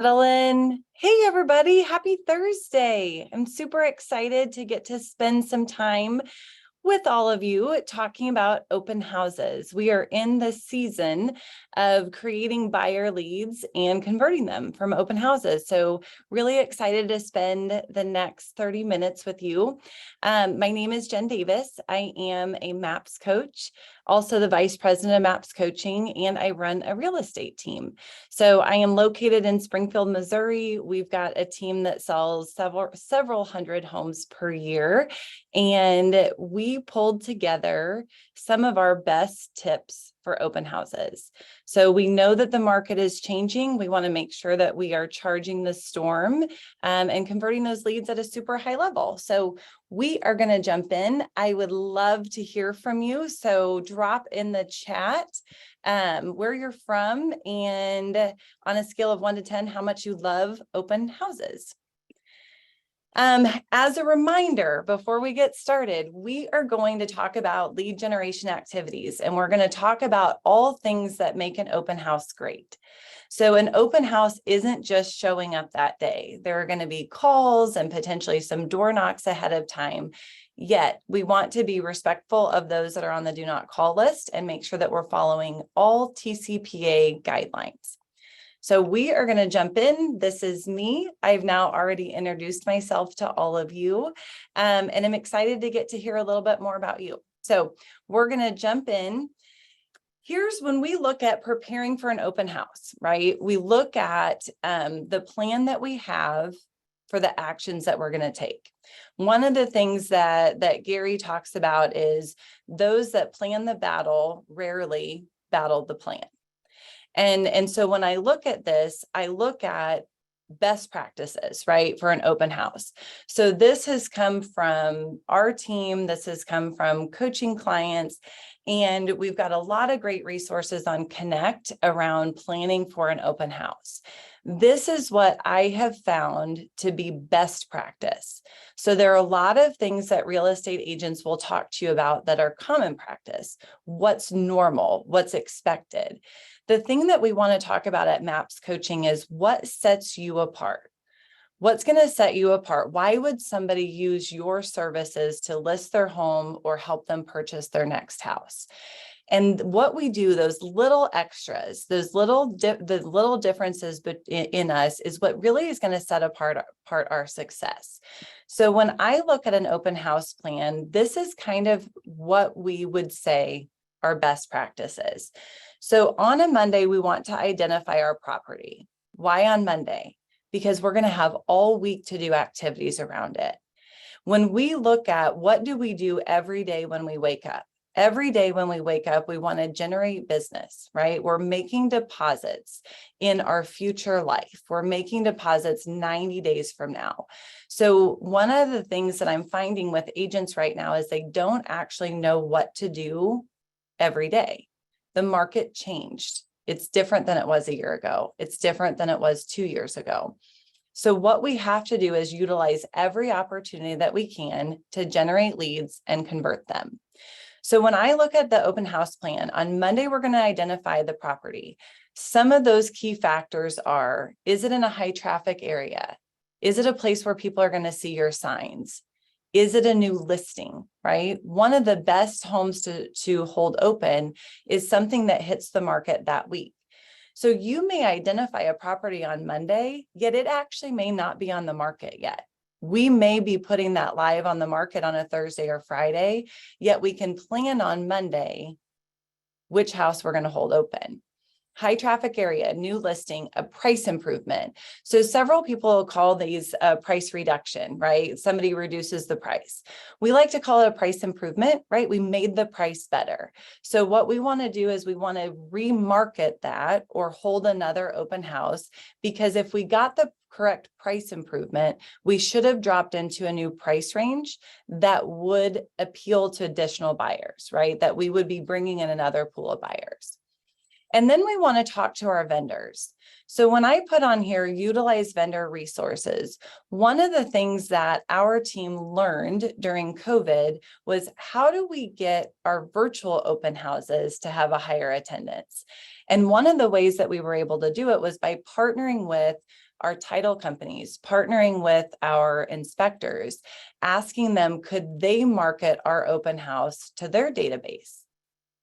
Madeline. Hey, everybody. Happy Thursday. I'm super excited to get to spend some time with all of you talking about open houses. We are in the season of creating buyer leads and converting them from open houses. So really excited to spend the next 30 minutes with you. My name is Jen Davis. I am a MAPS coach, also the vice president of MAPS coaching, and I run a real estate team. So I am located in Springfield, Missouri. We've got a team that sells several hundred homes per year. And we pulled together some of our best tips for open houses. So we know that the market is changing. We want to make sure that we are charging the storm and converting those leads at a super high level. So we are going to jump in. I would love to hear from you. So drop in the chat where you're from and on a scale of 1 to 10, how much you love open houses. As a reminder, before we get started, we are going to talk about lead generation activities, and we're going to talk about all things that make an open house great. So an open house isn't just showing up that day. There are going to be calls and potentially some door knocks ahead of time. Yet we want to be respectful of those that are on the do not call list and make sure that we're following all TCPA guidelines. So we are going to jump in. This is me. I've now already introduced myself to all of you, and I'm excited to get to hear a little bit more about you. So we're going to jump in. Here's when we look at preparing for an open house, right? We look at the plan that we have for the actions that we're going to take. One of the things that Gary talks about is those that plan the battle rarely battle the plan. And so when I look at this, I look at best practices, right, for an open house. So this has come from our team. This has come from coaching clients. And we've got a lot of great resources on Connect around planning for an open house. This is what I have found to be best practice. So there are a lot of things that real estate agents will talk to you about that are common practice. What's normal, what's expected. The thing that we want to talk about at MAPS coaching is what sets you apart. What's going to set you apart? Why would somebody use your services to list their home or help them purchase their next house? And what we do, those little extras, those the little differences in us is what really is going to set apart our success. So when I look at an open house plan, this is kind of what we would say our best practices. So on a Monday, we want to identify our property. Why on Monday? Because we're going to have all week to do activities around it. When we look at what do we do every day when we wake up? Every day when we wake up, we want to generate business, right? We're making deposits in our future life. We're making deposits 90 days from now. So one of the things that I'm finding with agents right now is they don't actually know what to do every day. The market changed. It's different than it was a year ago. It's different than it was 2 years ago. So what we have to do is utilize every opportunity that we can to generate leads and convert them. So when I look at the open house plan, on Monday, we're going to identify the property. Some of those key factors are, is it in a high traffic area? Is it a place where people are going to see your signs? Is it a new listing, right? One of the best homes to hold open is something that hits the market that week. So you may identify a property on Monday, yet it actually may not be on the market yet. We may be putting that live on the market on a Thursday or Friday, yet we can plan on Monday which house we're going to hold open. High traffic area, new listing, a price improvement. So several people call these a price reduction, right? Somebody reduces the price. We like to call it a price improvement, right? We made the price better. So what we want to do is we want to remarket that or hold another open house, because if we got the correct price improvement, we should have dropped into a new price range that would appeal to additional buyers, right? That we would be bringing in another pool of buyers. And then we want to talk to our vendors. So when I put on here, utilize vendor resources, one of the things that our team learned during COVID was how do we get our virtual open houses to have a higher attendance? And one of the ways that we were able to do it was by partnering with our title companies, partnering with our inspectors, asking them, could they market our open house to their database?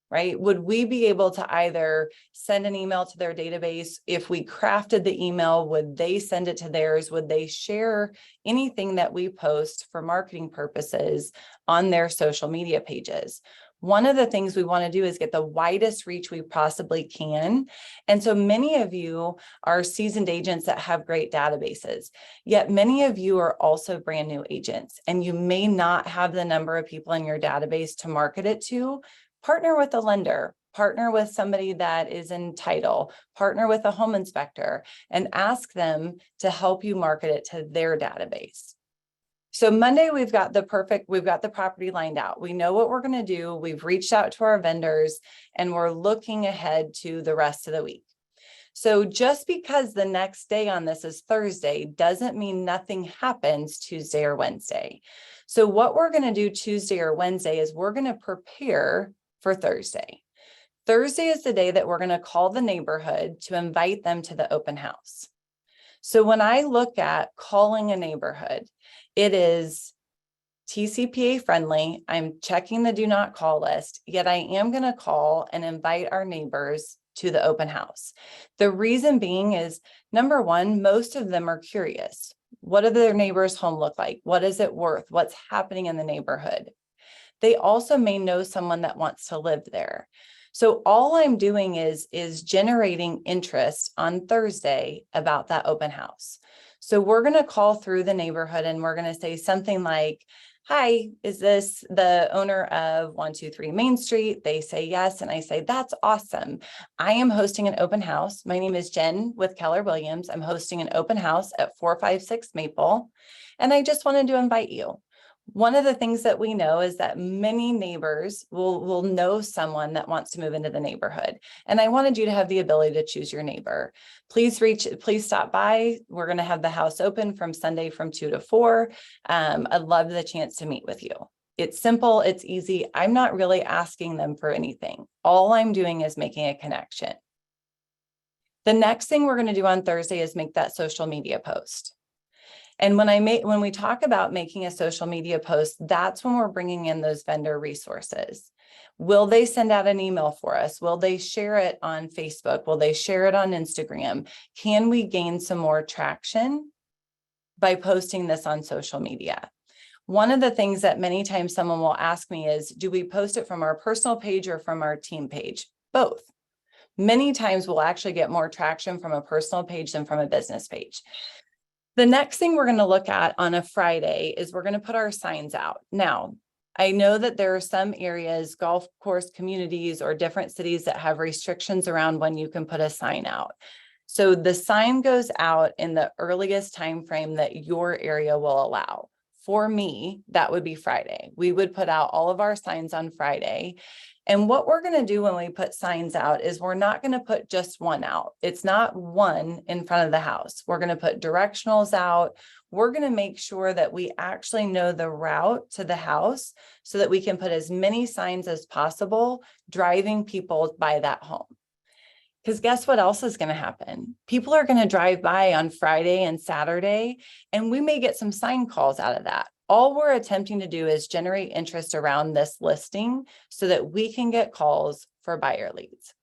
Right? Would we be able to either send an email to their database? If we crafted the email, would they send it to theirs? Would they share anything that we post for marketing purposes on their social media pages? One of the things we want to do is get the widest reach we possibly can. And so many of you are seasoned agents that have great databases, yet many of you are also brand new agents, and you may not have the number of people in your database to market it to. Partner with a lender, partner with somebody that is in title, partner with a home inspector, and ask them to help you market it to their database. So Monday, we've got the property lined out. We know what we're going to do. We've reached out to our vendors, and we're looking ahead to the rest of the week. So just because the next day on this is Thursday doesn't mean nothing happens Tuesday or Wednesday. So what we're going to do Tuesday or Wednesday is we're going to prepare for Thursday. Thursday is the day that we're going to call the neighborhood to invite them to the open house. So when I look at calling a neighborhood, it is TCPA friendly. I'm checking the do not call list, yet I am going to call and invite our neighbors to the open house. The reason being is, number one, most of them are curious. What do their neighbor's home look like? What is it worth? What's happening in the neighborhood? They also may know someone that wants to live there. So all I'm doing is generating interest on Thursday about that open house. So we're going to call through the neighborhood, and we're going to say something like, hi, is this the owner of 123 Main Street? They say yes. And I say, that's awesome. I am hosting an open house. My name is Jen with Keller Williams. I'm hosting an open house at 456 Maple. And I just wanted to invite you. One of the things that we know is that many neighbors will know someone that wants to move into the neighborhood. And I wanted you to have the ability to choose your neighbor. Please stop by. We're going to have the house open from Sunday from 2 to 4. I'd love the chance to meet with you. It's simple. It's easy. I'm not really asking them for anything. All I'm doing is making a connection. The next thing we're going to do on Thursday is make that social media post. And when we talk about making a social media post, that's when we're bringing in those vendor resources. Will they send out an email for us? Will they share it on Facebook? Will they share it on Instagram? Can we gain some more traction by posting this on social media? One of the things that many times someone will ask me is, do we post it from our personal page or from our team page? Both. Many times we'll actually get more traction from a personal page than from a business page. The next thing we're going to look at on a Friday is we're going to put our signs out. Now, I know that there are some areas, golf course communities or different cities that have restrictions around when you can put a sign out. So the sign goes out in the earliest time frame that your area will allow. For me, that would be Friday. We would put out all of our signs on Friday. And what we're going to do when we put signs out is we're not going to put just one out. It's not one in front of the house. We're going to put directionals out. We're going to make sure that we actually know the route to the house so that we can put as many signs as possible, driving people by that home. Because guess what else is going to happen? People are going to drive by on Friday and Saturday, and we may get some sign calls out of that. All we're attempting to do is generate interest around this listing so that we can get calls for buyer leads.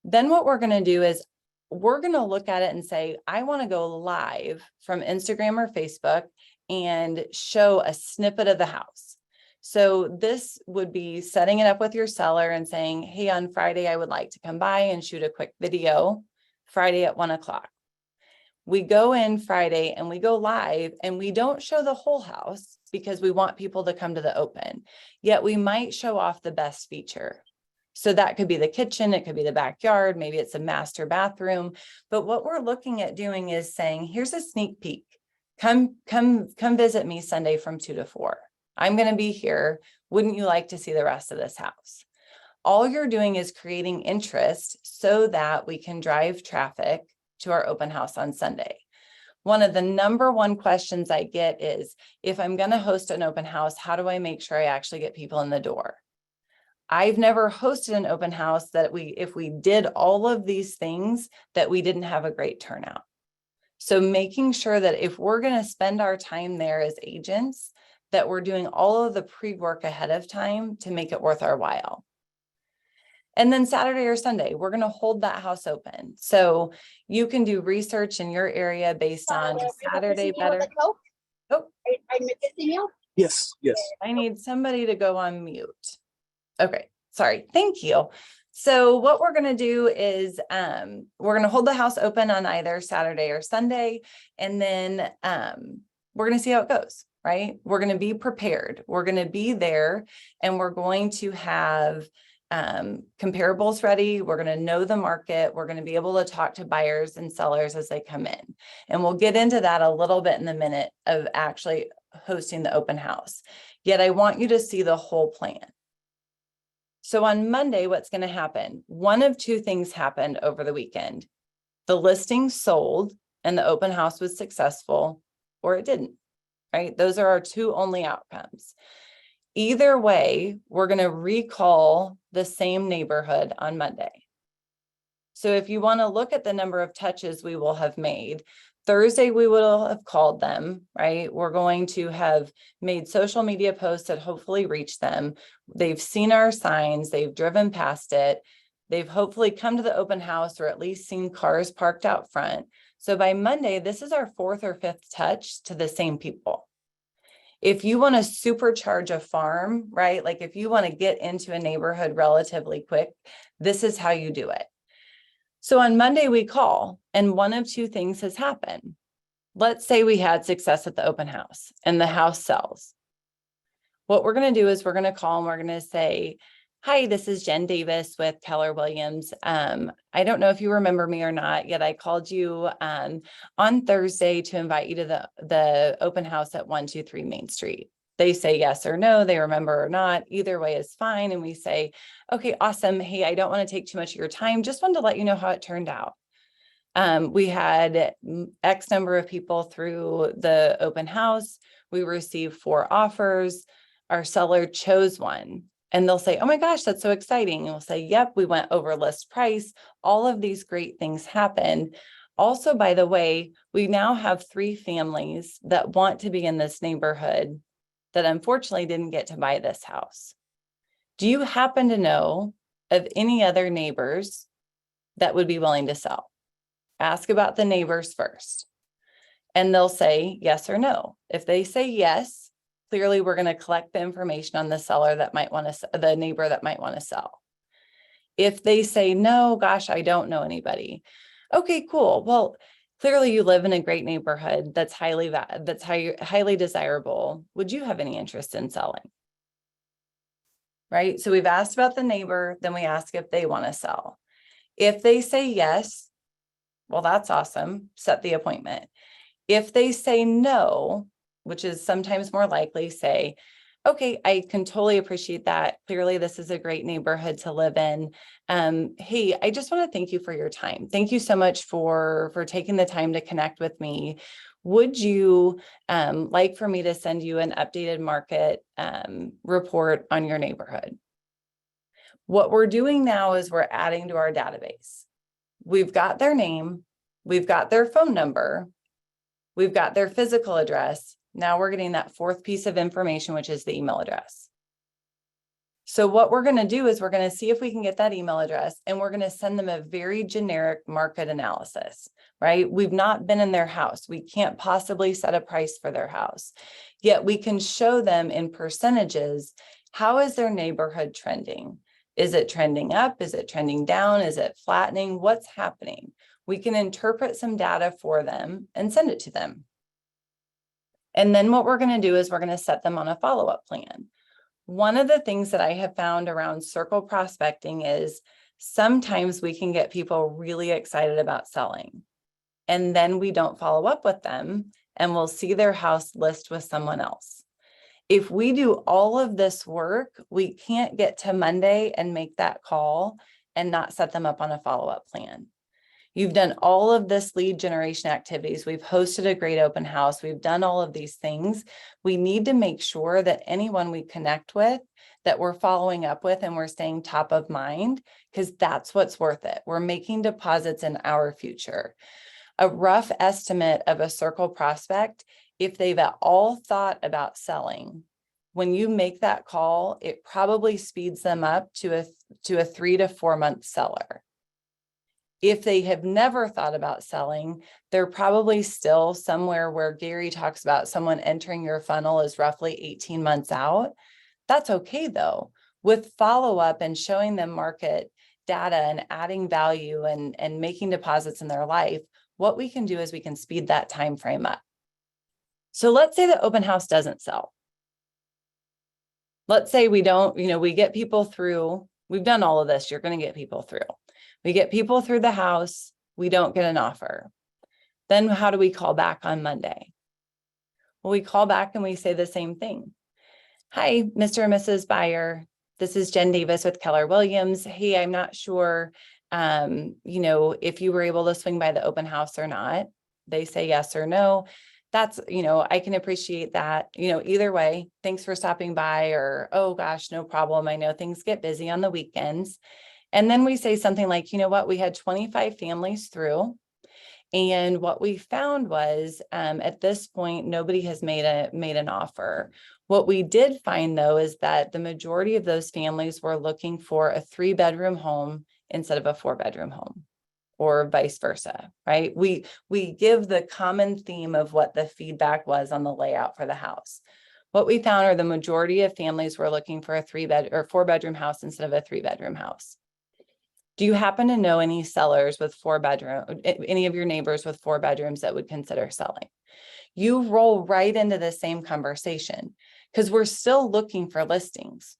Then what we're going to do is we're going to look at it and say, I want to go live from Instagram or Facebook and show a snippet of the house. So this would be setting it up with your seller and saying, hey, on Friday, I would like to come by and shoot a quick video Friday at 1 o'clock. We go in Friday and we go live, and we don't show the whole house because we want people to come to the open, yet we might show off the best feature. So that could be the kitchen, it could be the backyard, maybe it's a master bathroom. But what we're looking at doing is saying, here's a sneak peek. Come visit me Sunday from 2 to 4. I'm going to be here. Wouldn't you like to see the rest of this house? All you're doing is creating interest so that we can drive traffic to our open house on Sunday. One of the number one questions I get is, if I'm going to host an open house, how do I make sure I actually get people in the door? I've never hosted an open house that if we did all of these things, that we didn't have a great turnout. So making sure that if we're going to spend our time there as agents, that we're doing all of the pre-work ahead of time to make it worth our while. And then Saturday or Sunday, we're going to hold that house open. So you can do research in your area based on Saturday better. Oh, Yes. I need somebody to go on mute. Okay, sorry. Thank you. So what we're going to do is we're going to hold the house open on either Saturday or Sunday, and then we're going to see how it goes, right? We're going to be prepared. We're going to be there, and we're going to have comparables ready. We're going to know the market. We're going to be able to talk to buyers and sellers as they come in. And we'll get into that a little bit in the minute of actually hosting the open house. Yet I want you to see the whole plan. So on Monday, what's going to happen? One of two things happened over the weekend. The listing sold and the open house was successful, or it didn't, right? Those are our two only outcomes. Either way, we're going to recall the same neighborhood on Monday. So if you want to look at the number of touches we will have made, Thursday, we will have called them, right? We're going to have made social media posts that hopefully reach them. They've seen our signs, they've driven past it. They've hopefully come to the open house or at least seen cars parked out front. So by Monday, this is our fourth or fifth touch to the same people. If you want to supercharge a farm, right? Like if you want to get into a neighborhood relatively quick, this is how you do it. So on Monday we call and one of two things has happened. Let's say we had success at the open house and the house sells. What we're going to do is we're going to call and we're going to say, hi, this is Jen Davis with Keller Williams. I don't know if you remember me or not, yet I called you on Thursday to invite you to the open house at 123 Main Street. They say yes or no, they remember or not. Either way is fine. And we say, okay, awesome. Hey, I don't want to take too much of your time. Just wanted to let you know how it turned out. We had X number of people through the open house. We received 4 offers. Our seller chose one. And they'll say, oh my gosh, that's so exciting. And we'll say, yep, we went over list price. All of these great things happened. Also, by the way, we now have 3 families that want to be in this neighborhood that unfortunately didn't get to buy this house. Do you happen to know of any other neighbors that would be willing to sell? Ask about the neighbors first. And they'll say yes or no. If they say yes, clearly we're going to collect the information on the seller that might want to, the neighbor that might want to sell. If they say no, gosh, I don't know anybody. Okay, cool. Well, clearly you live in a great neighborhood that's highly desirable. Would you have any interest in selling? Right? So we've asked about the neighbor, then we ask if they want to sell. If they say yes, well, that's awesome. Set the appointment. If they say no, which is sometimes more likely, say, okay, I can totally appreciate that. Clearly, this is a great neighborhood to live in. Hey, I just want to thank you for your time. Thank you so much for taking the time to connect with me. Would you like for me to send you an updated market report on your neighborhood? What we're doing now is we're adding to our database. We've got their name, we've got their phone number, we've got their physical address. Now we're getting that 4th piece of information, which is the email address. So what we're going to do is we're going to see if we can get that email address, and we're going to send them a very generic market analysis, right? We've not been in their house. We can't possibly set a price for their house. Yet we can show them in percentages, how is their neighborhood trending? Is it trending up? Is it trending down? Is it flattening? What's happening? We can interpret some data for them and send it to them. And then what we're going to do is we're going to set them on a follow-up plan. One of the things that I have found around circle prospecting is sometimes we can get people really excited about selling, and then we don't follow up with them, and we'll see their house list with someone else. If we do all of this work, we can't get to Monday and make that call and not set them up on a follow-up plan. You've done all of this lead generation activities. We've hosted a great open house. We've done all of these things. We need to make sure that anyone we connect with, that we're following up with, and we're staying top of mind, because that's what's worth it. We're making deposits in our future. A rough estimate of a circle prospect, if they've at all thought about selling, when you make that call, it probably speeds them up to a 3 to 4 month seller. If they have never thought about selling, they're probably still somewhere where Gary talks about someone entering your funnel is roughly 18 months out. That's okay though. With follow-up and showing them market data and adding value and making deposits in their life, what we can do is we can speed that time frame up. So let's say the open house doesn't sell. Let's say we don't, we get people through, we've done all of this, you're going to get people through. We get people through the house, we don't get an offer. Then how do we call back on Monday? Well, we call back and we say the same thing. Hi, Mr. and Mrs. Buyer. This is Jen Davis with Keller Williams. Hey, I'm not sure, if you were able to swing by the open house or not. They say yes or no. That's, I can appreciate that, either way, thanks for stopping by, or, oh gosh, no problem. I know things get busy on the weekends. And then we say something like, you know what, we had 25 families through. And what we found was at this point, nobody has made an offer. What we did find though, is that the majority of those families were looking for a 3-bedroom home instead of a 4-bedroom home, or vice versa, right? We give the common theme of what the feedback was on the layout for the house. What we found are the majority of families were looking for a 3-bed or 4-bedroom house instead of a 3-bedroom house. Do you happen to know any sellers with 4-bedroom, any of your neighbors with 4 bedrooms that would consider selling? You roll right into the same conversation because we're still looking for listings.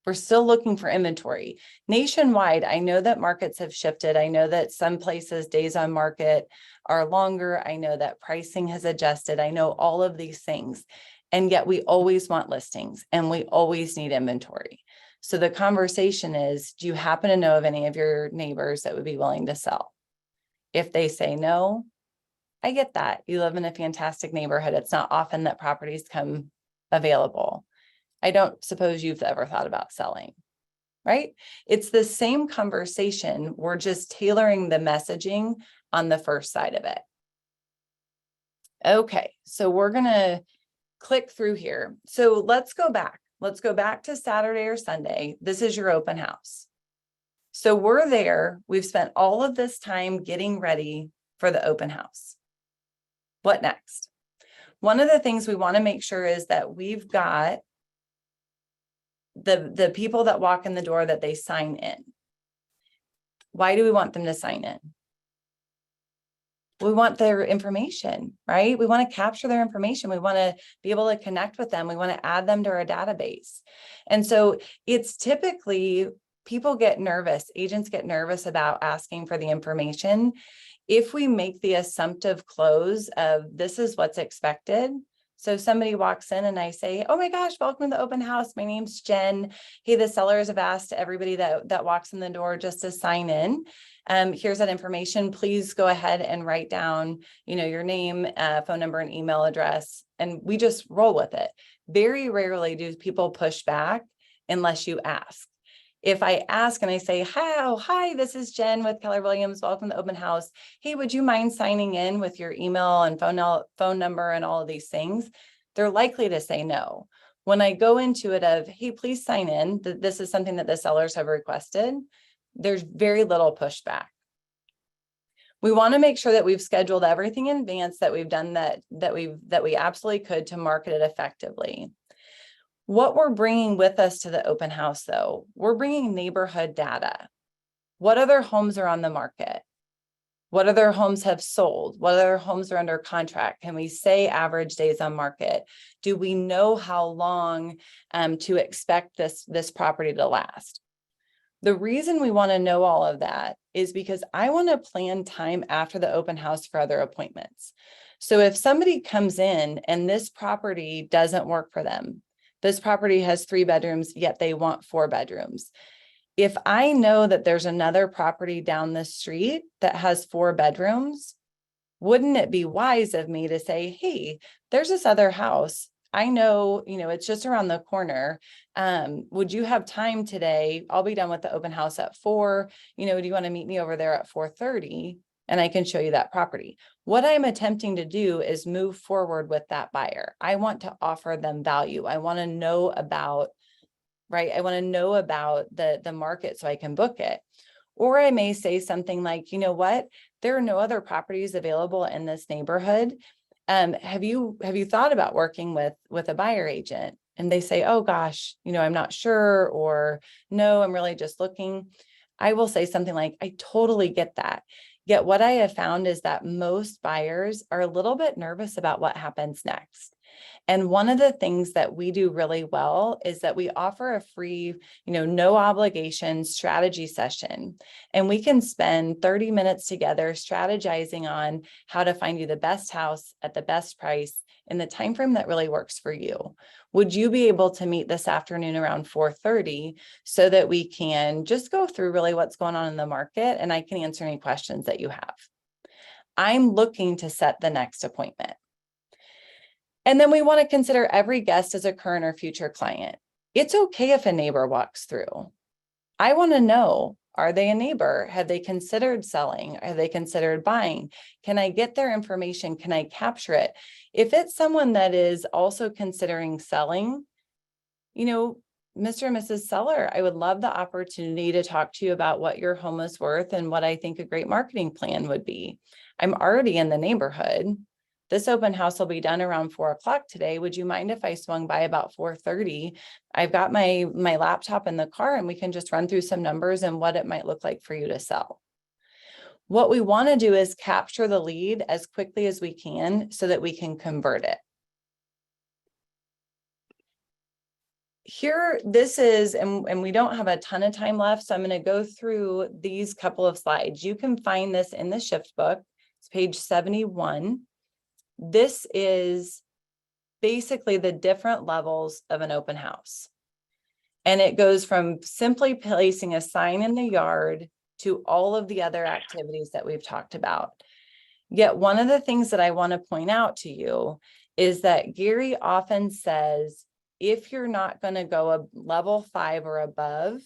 We're still looking for inventory. Nationwide, I know that markets have shifted. I know that some places days on market are longer. I know that pricing has adjusted. I know all of these things. And yet we always want listings and we always need inventory. So the conversation is, do you happen to know of any of your neighbors that would be willing to sell? If they say no, I get that. You live in a fantastic neighborhood. It's not often that properties come available. I don't suppose you've ever thought about selling, right? It's the same conversation. We're just tailoring the messaging on the first side of it. Okay, so we're going to click through here. So let's go back. Let's go back to Saturday or Sunday. This is your open house. So we're there. We've spent all of this time getting ready for the open house. What next? One of the things we want to make sure is that we've got the people that walk in the door, that they sign in. Why do we want them to sign in? We want their information, right? We want to capture their information. We want to be able to connect with them. We want to add them to our database. And so it's typically, people get nervous, agents get nervous about asking for the information. If we make the assumptive close of this is what's expected. So somebody walks in and I say, oh my gosh, welcome to the open house. My name's Jen. Hey, the sellers have asked everybody that walks in the door just to sign in. Here's that information. Please go ahead and write down, your name, phone number, and email address. And we just roll with it. Very rarely do people push back unless you ask. If I ask and I say, hi, this is Jen with Keller Williams. Welcome to the open house. Hey, would you mind signing in with your email and phone number and all of these things? They're likely to say no. When I go into it of, hey, please sign in, this is something that the sellers have requested, there's very little pushback. We want to make sure that we've scheduled everything in advance, that we've done that we absolutely could to market it effectively. What we're bringing with us to the open house, though, we're bringing neighborhood data. What other homes are on the market? What other homes have sold? What other homes are under contract? Can we say average days on market? Do we know how long to expect this property to last? The reason we want to know all of that is because I want to plan time after the open house for other appointments. So if somebody comes in and this property doesn't work for them, this property has 3 bedrooms, yet they want 4 bedrooms. If I know that there's another property down the street that has 4 bedrooms, wouldn't it be wise of me to say, hey, there's this other house. I know, it's just around the corner. Would you have time today? I'll be done with the open house at 4. Do you want to meet me over there at 4:30? and I can show you that property. What I'm attempting to do is move forward with that buyer. I want to offer them value. I want to know about, right? I want to know about the market so I can book it. Or I may say something like, you know what, there are no other properties available in this neighborhood. Have you thought about working with a buyer agent? And they say, oh gosh, I'm not sure, or no, I'm really just looking. I will say something like, I totally get that. Yet what I have found is that most buyers are a little bit nervous about what happens next. And one of the things that we do really well is that we offer a free, no obligation strategy session. And we can spend 30 minutes together strategizing on how to find you the best house at the best price in the time frame that really works for you. Would you be able to meet this afternoon around 4:30 so that we can just go through really what's going on in the market and I can answer any questions that you have? I'm looking to set the next appointment. And then we want to consider every guest as a current or future client. It's okay if a neighbor walks through. I want to know, are they a neighbor? Have they considered selling? Have they considered buying? Can I get their information? Can I capture it? If it's someone that is also considering selling, Mr. and Mrs. Seller, I would love the opportunity to talk to you about what your home is worth and what I think a great marketing plan would be. I'm already in the neighborhood. This open house will be done around 4 o'clock today. Would you mind if I swung by about 4:30? I've got my laptop in the car and we can just run through some numbers and what it might look like for you to sell. What we want to do is capture the lead as quickly as we can so that we can convert it. Here, this is, and we don't have a ton of time left, so I'm going to go through these couple of slides. You can find this in the Shift book. It's page 71. This is basically the different levels of an open house. And it goes from simply placing a sign in the yard to all of the other activities that we've talked about. Yet one of the things that I want to point out to you is that Gary often says, if you're not going to go a level 5 or above,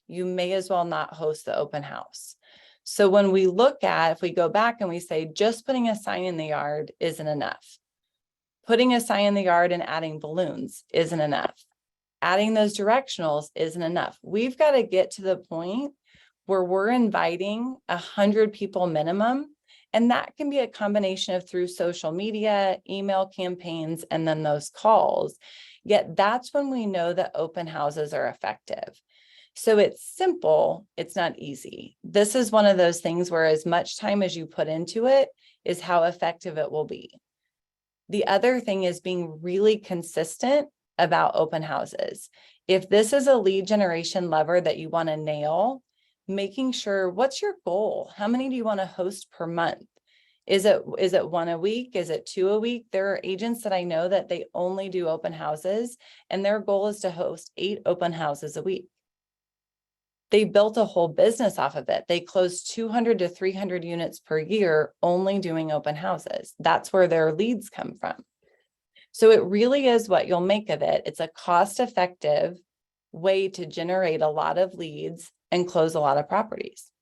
you may as well not host the open house. So when we look at, if we go back and we say, just putting a sign in the yard isn't enough. Putting a sign in the yard and adding balloons isn't enough. Adding those directionals isn't enough. We've got to get to the point where we're inviting 100 people minimum. And that can be a combination of through social media, email campaigns, and then those calls. Yet that's when we know that open houses are effective. So it's simple, it's not easy. This is one of those things where as much time as you put into it is how effective it will be. The other thing is being really consistent about open houses. If this is a lead generation lever that you want to nail, making sure, what's your goal? How many do you want to host per month? Is it 1 a week? Is it 2 a week? There are agents that I know that they only do open houses and their goal is to host 8 open houses a week. They built a whole business off of it. They closed 200 to 300 units per year only doing open houses. That's where their leads come from. So it really is what you'll make of it. It's a cost-effective way to generate a lot of leads and close a lot of properties.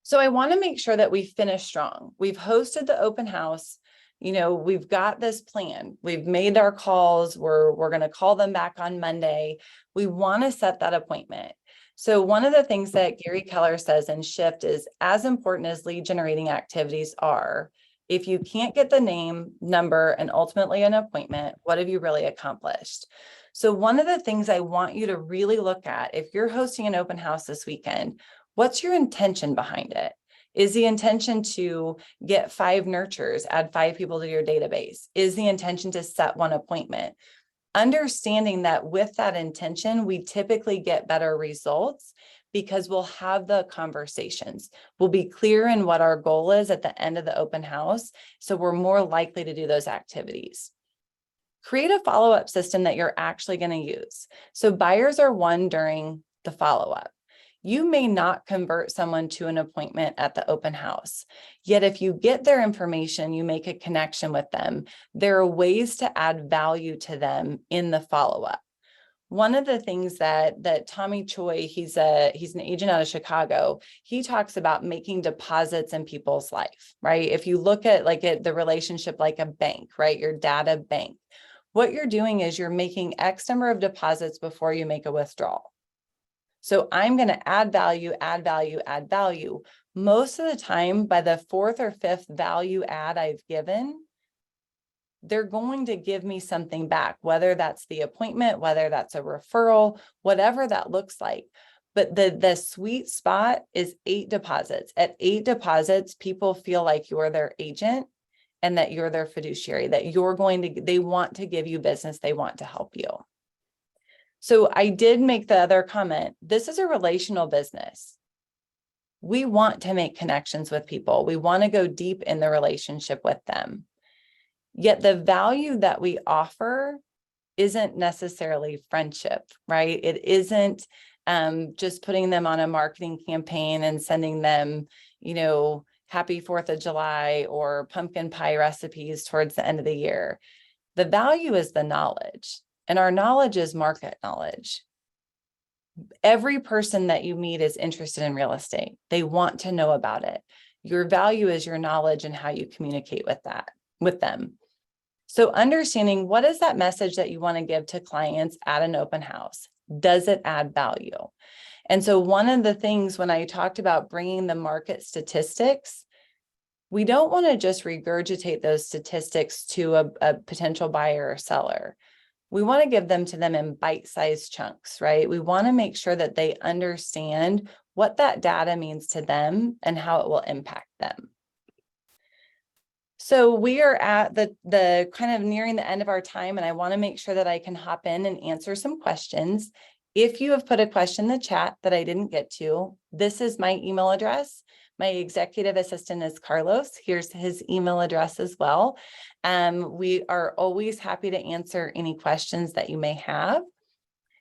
So I want to make sure that we finish strong. We've hosted the open house. We've got this plan. We've made our calls. We're going to call them back on Monday. We want to set that appointment. So one of the things that Gary Keller says in Shift is, as important as lead generating activities are, if you can't get the name, number, and ultimately an appointment, what have you really accomplished? So one of the things I want you to really look at, if you're hosting an open house this weekend, what's your intention behind it? Is the intention to get 5 nurtures, add 5 people to your database? Is the intention to set 1 appointment? Understanding that with that intention, we typically get better results because we'll have the conversations. We'll be clear in what our goal is at the end of the open house, so we're more likely to do those activities. Create a follow-up system that you're actually going to use. So buyers are won during the follow-up. You may not convert someone to an appointment at the open house. Yet if you get their information, you make a connection with them, there are ways to add value to them in the follow-up. One of the things that Tommy Choi, he's an agent out of Chicago, he talks about making deposits in people's life, right? If you look at the relationship like a bank, right? Your data bank, what you're doing is you're making X number of deposits before you make a withdrawal. So I'm going to add value, add value, add value. Most of the time, by the fourth or fifth value add I've given, they're going to give me something back, whether that's the appointment, whether that's a referral, whatever that looks like. But the sweet spot is 8 deposits. At 8 deposits, people feel like you're their agent and that you're their fiduciary, that they want to give you business, they want to help you. So I did make the other comment, this is a relational business. We want to make connections with people. We want to go deep in the relationship with them. Yet the value that we offer isn't necessarily friendship, right? It isn't just putting them on a marketing campaign and sending them, happy 4th of July or pumpkin pie recipes towards the end of the year. The value is the knowledge, and our knowledge is market knowledge. Every person that you meet is interested in real estate. They want to know about it. Your value is your knowledge and how you communicate with them. So understanding what is that message that you want to give to clients at an open house? Does it add value? And so one of the things when I talked about bringing the market statistics, we don't want to just regurgitate those statistics to a potential buyer or seller. We want to give them to them in bite-sized chunks, right? We want to make sure that they understand what that data means to them and how it will impact them. So we are at the kind of nearing the end of our time, and I want to make sure that I can hop in and answer some questions. If you have put a question in the chat that I didn't get to, this is my email address. My executive assistant is Carlos. Here's his email address as well. We are always happy to answer any questions that you may have.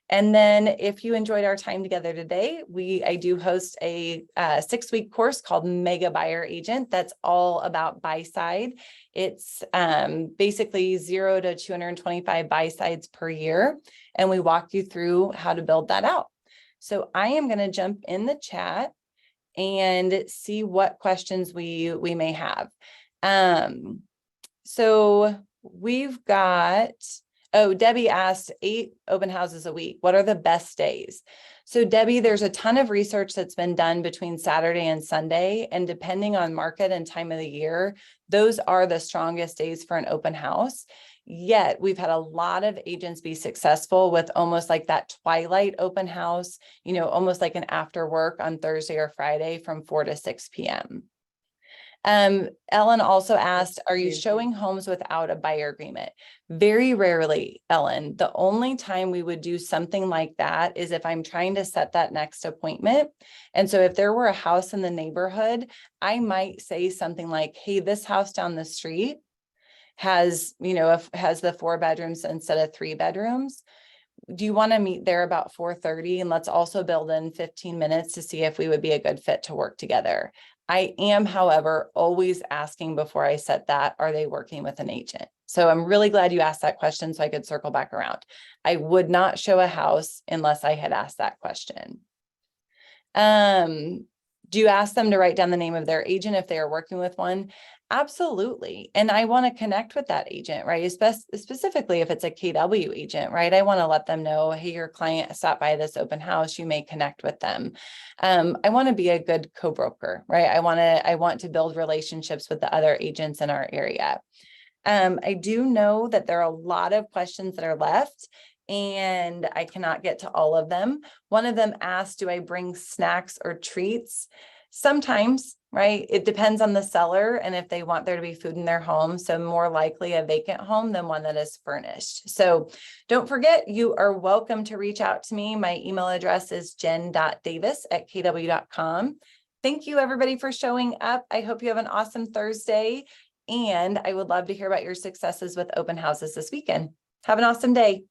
And then if you enjoyed our time together today, I do host a 6-week course called Mega Buyer Agent. That's all about buy side. It's basically 0 to 225 buy sides per year. And we walk you through how to build that out. So I am going to jump in the chat and see what questions we may have. So we've got, Debbie asked 8 open houses a week. What are the best days? So Debbie, there's a ton of research that's been done between Saturday and Sunday, and depending on market and time of the year, those are the strongest days for an open house. Yet we've had a lot of agents be successful with almost like that twilight open house, almost like an after work on Thursday or Friday from 4 to 6 p.m. Ellen also asked, are you showing homes without a buyer agreement? Very rarely, Ellen. The only time we would do something like that is if I'm trying to set that next appointment. And so if there were a house in the neighborhood, I might say something like, hey, this house down the street has the 4 bedrooms instead of 3 bedrooms. Do you want to meet there about 4:30? And let's also build in 15 minutes to see if we would be a good fit to work together. I am, however, always asking before I set that, are they working with an agent? So I'm really glad you asked that question so I could circle back around. I would not show a house unless I had asked that question. Do you ask them to write down the name of their agent if they are working with one? Absolutely. And I want to connect with that agent, right? Specifically if it's a KW agent, right? I want to let them know, hey, your client stopped by this open house, you may connect with them. I want to be a good co-broker, right? I want to build relationships with the other agents in our area. I do know that there are a lot of questions that are left, and I cannot get to all of them. One of them asked, do I bring snacks or treats? Sometimes, right? It depends on the seller and if they want there to be food in their home. So more likely a vacant home than one that is furnished. So don't forget, you are welcome to reach out to me. My email address is jen.davis@kw.com. Thank you everybody for showing up. I hope you have an awesome Thursday, and I would love to hear about your successes with open houses this weekend. Have an awesome day.